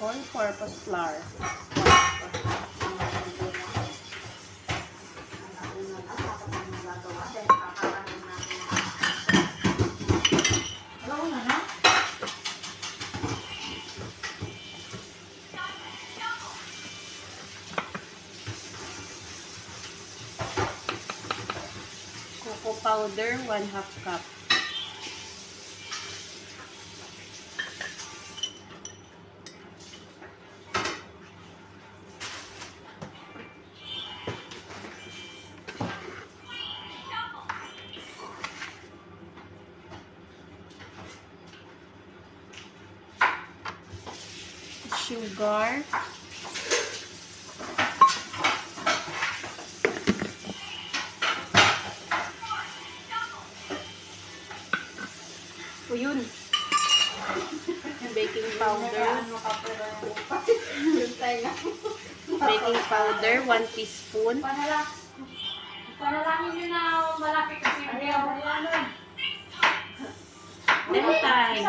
all-purpose flour. Cocoa powder, 1/2 cup. Sugar. O yun. Baking powder. Baking powder, 1 teaspoon. Panalangin nyo na malaki kasi yung Demo time.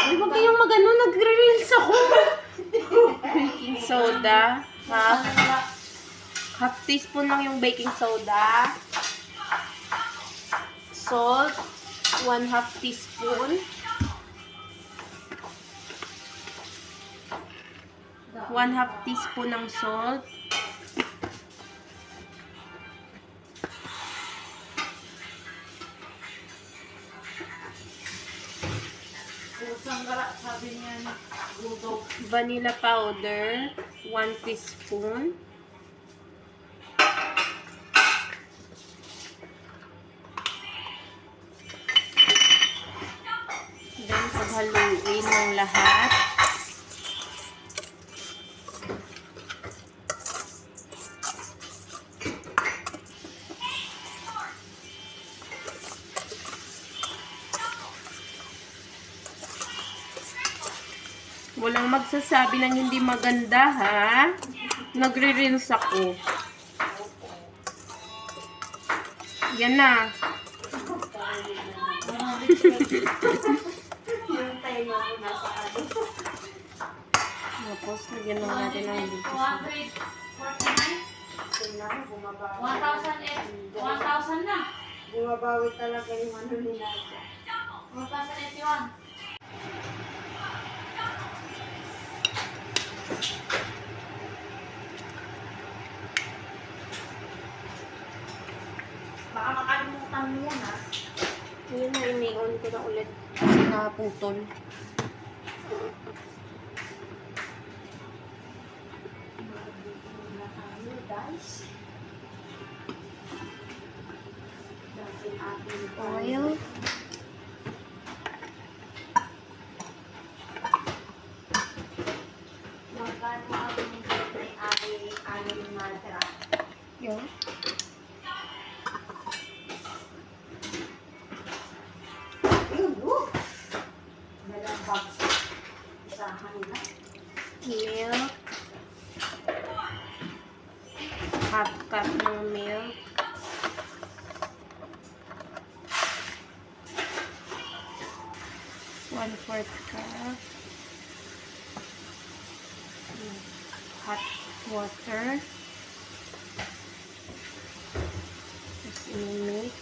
Uy, wag kayong magano, nagre-reels ako. Baking soda. Half teaspoon lang yung baking soda. Salt, 1/2 teaspoon. 1/2 teaspoon ng salt. Vanilla powder, 1 teaspoon. Then, paghaluin ng lahat. Walang magsasabi ng hindi maganda, ha? Nagre-reels ako. Yan na. Tapos, lagyan lang natin ng dito. 1,000 na. Bumabawi talaga yung ano nila. 1,081. Baka makalimutan mo yan, ha? Yun na, ini-on ko na ulit. Kasi nakaputol. Oil. Magkano ang aling natira? Yun. Dalang box. Isahan nila. Milk. Half cup ng milk. 1/4 cup. Hot water. Tapos i-mix.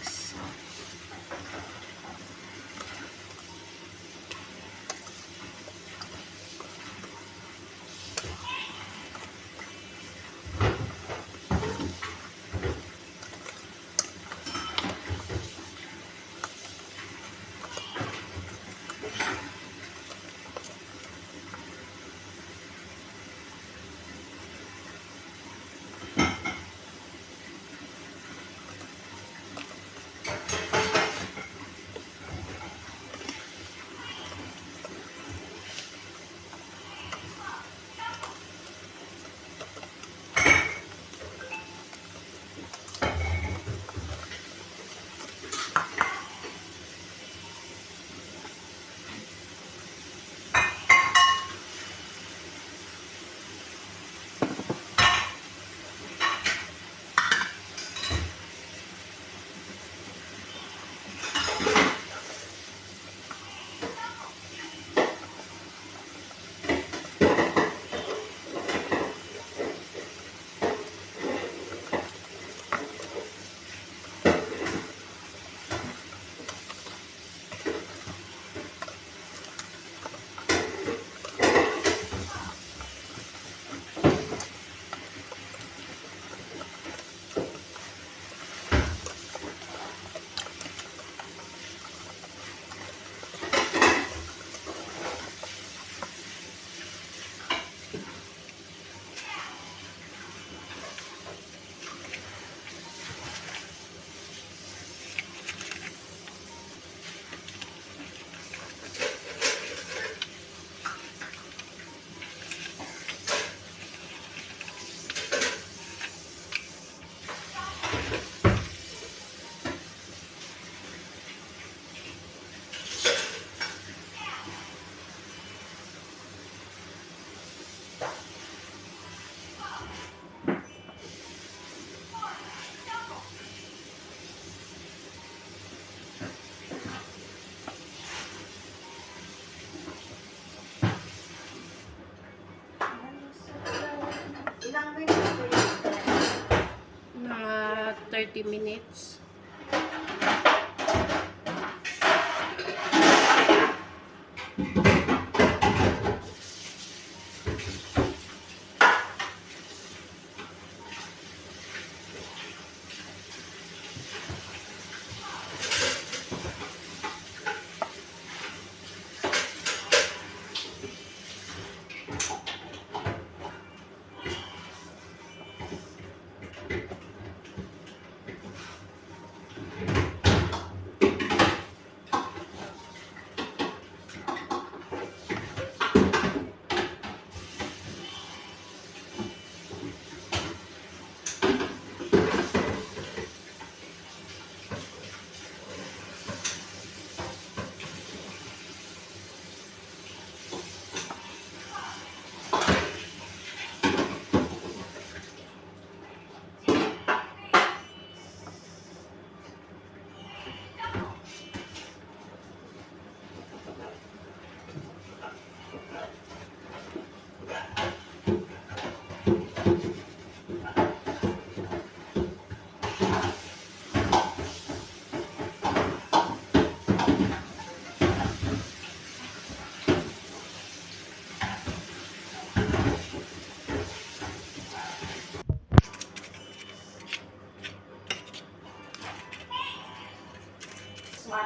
30 minutes.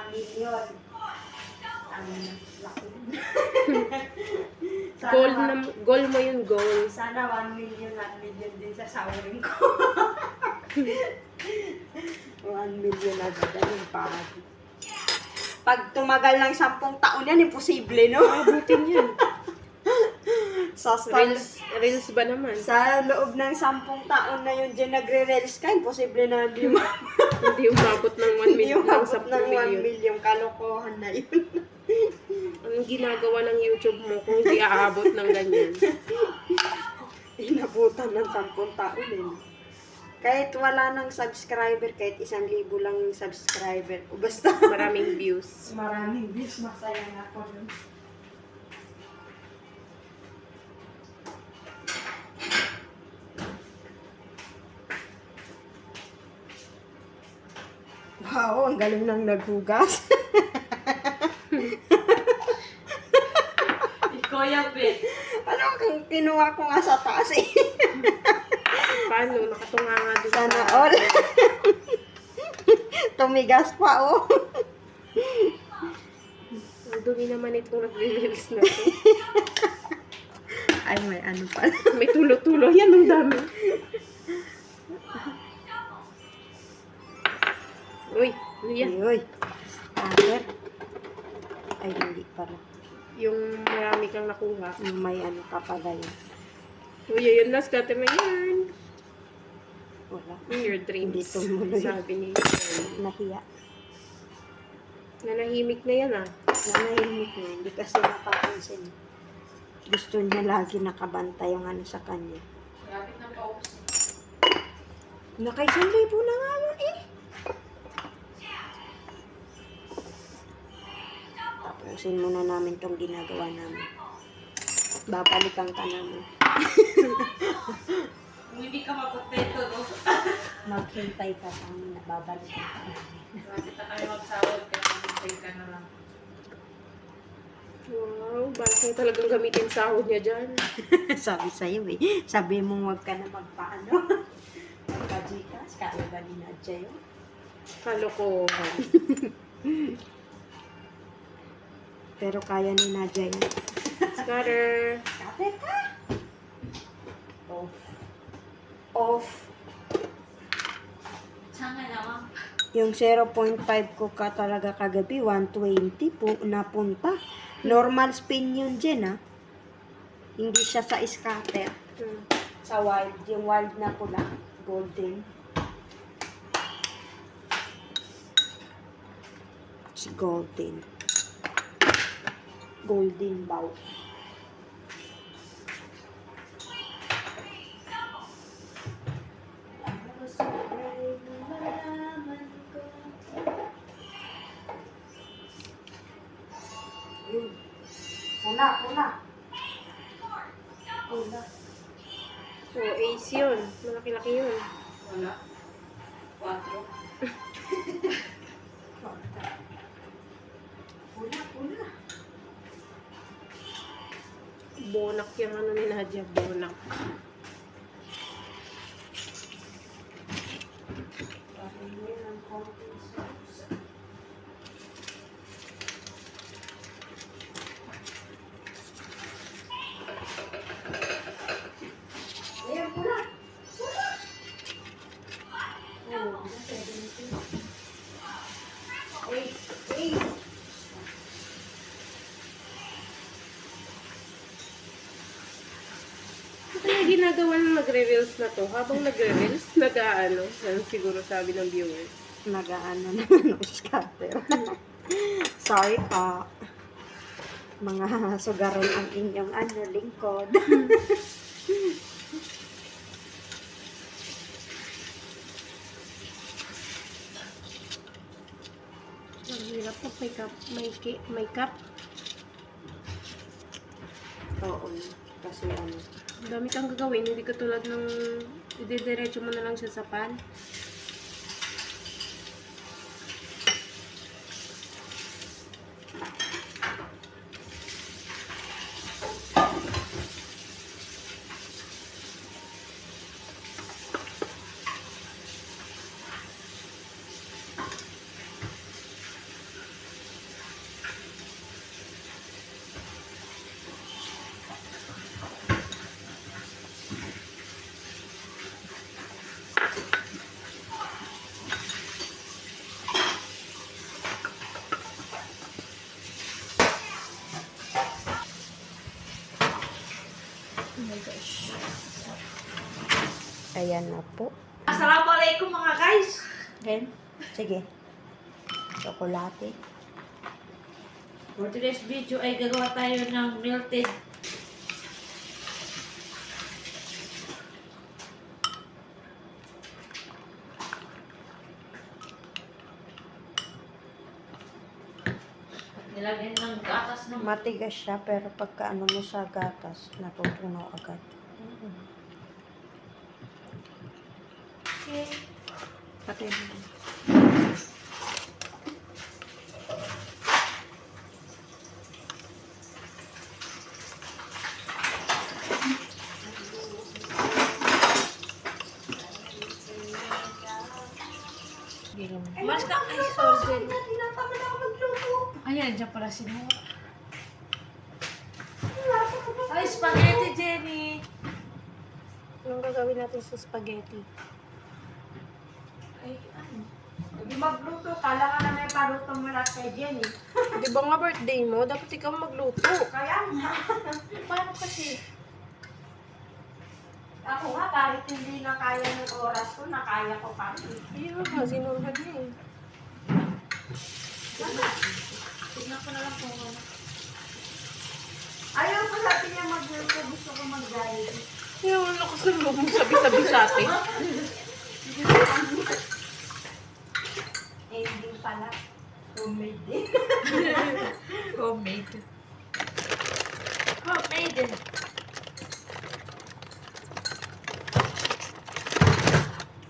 Million. Ang laki. Goal, goal mo yun, goal. Sana 1 million din sa sawarin ko. 1 million agad yung pahag. Pag tumagal ng 10 taon yan, imposible, no? Abutin yan. Sa Reels ba naman? sa loob ng 10 taon na yun dyan nagre-reels ka, imposible na hindi Hindi umabot ng 1 hindi million, ng umabot 10 ng 1 million. million. Kalokohan na yun. Ang ginagawa ng YouTube mo kung hindi aabot ng ganyan? Inabutan ng 10 taon eh. Kahit wala ng subscriber, kahit 1,000 lang yung subscriber, o basta Maraming views. maraming views, masaya na ako dun. Wow, ang galing nang naghugas. Ikaw yung bit. Ano, kung kinuha ko nga sa taas eh. Paano? Nakatunga nga doon Sana all. Tumigas pa, oh. Ang dumi naman itong nagre-reels na to. Ay, may ano pala. May tulo-tulo. Yan, ang dami. Uy, ano yan? Uy, aher. Ay, hindi pala. Yung marami kang nakuha. Yung may ano ka pala yun. Uy, ayan na, skate mo yan. Wala. In your dreams. Hindi tumuloy. Sabi ni Nahiya. Nanahimik na yan ah. Nanahimik na. Hindi kasi napapansin. Gusto niya lagi nakabantay yung ano sa kanya. Lapit na paubos. Naka 1,000 na nga yun eh. Tapusin muna namin tong ginagawa namin. Babalikan ka namin. Kung hindi ka makontento, no? Maghintay ka kami na babalikan ka namin. Lapit na kayo magsawad ka, maghintay ka na lang. Wow, balak niya talagang gamitin sahod niya dyan. Sabi sa'yo eh. Sabi mo huwag ka na magpaano. Magpa-Gcash. Kaya ba ni Nadja yun? Kalokohan. Pero kaya ni Nadja yun. Scatter. Kate ka! Off. Off. Saan naman? Yung 0.5 ko ka talaga kagabi, 120 po napunta. Normal spin yun dyan, ha? Hindi siya sa scatter. Sa wild. Yung wild na pula. Golden. Si golden. Golden bow. Puna. So, ace yun. Malaki-laki yun. Wala. 4. Nadia Bonak. Ayan po na. Ano kaya ginagawa ng nagre-reels na to? Habang nagre-reels, nag-aano? Yan siguro sabi ng viewers. Nagaano naman ng scatter. Sorry pa. Mga sugaron ang inyong lingkod. Ang hirap pag may cup. May cup. Oo. Kasi ano. Ang dami kang gagawin. Hindi katulad ng idediretso mo na lang siya sa pan. Oh my gosh. Ayan na po. Assalamualaikum mga guys! Then, sige. Chocolate. For today's video ay gagawa tayo ng melted nilagyan ng gatas ng Matigas siya, pero pagka ano mo sa gatas, natutunaw agad. Patay mo. mas ka ay sorry. Tinatamad ako magluto. Ayan, dyan pala si Nora. Ay, spaghetti, Jenny! Anong gagawin natin sa spaghetti? Ay, ano? Hindi magluto. Kala nga na may paluto mo na kay Jenny. Di ba nga birthday mo? Dapat ikaw magluto. Kaya nga. Paano kasi? Ako nga, kahit hindi na kaya ng oras ko, nakaya ko pa. Ayun nga, sinunod niya eh. Tignan ko na lang kung ano. Ayaw ko sabi niya magluto. Gusto ko mag-diet. Yung lakas ng loob mo sabi-sabi sa atin. Eh, hindi pala. Homemade din. Homemade. Homemade.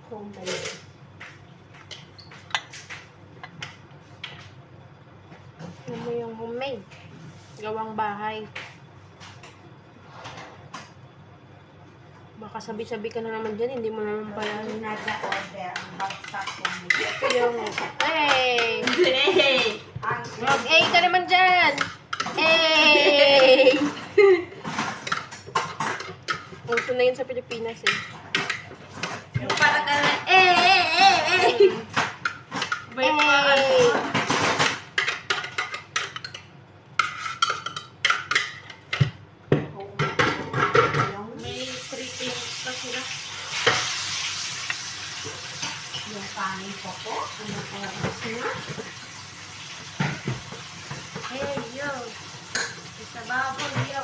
Homemade. Ano mo yung homemade? Gawang bahay. Baka sabi-sabi ka na naman dyan, hindi mo naman pala. Nag-order ang bagsak homemade. Yung, hey! Hey! Ang Mag-A ka naman dyan! Hey! Uso na yun sa Pilipinas eh. Yung parang gano'n, May mga ano. May 3 things pa sila. yung kanin ko po. Ano oras na? Hey, yo! Isa baboy, yo!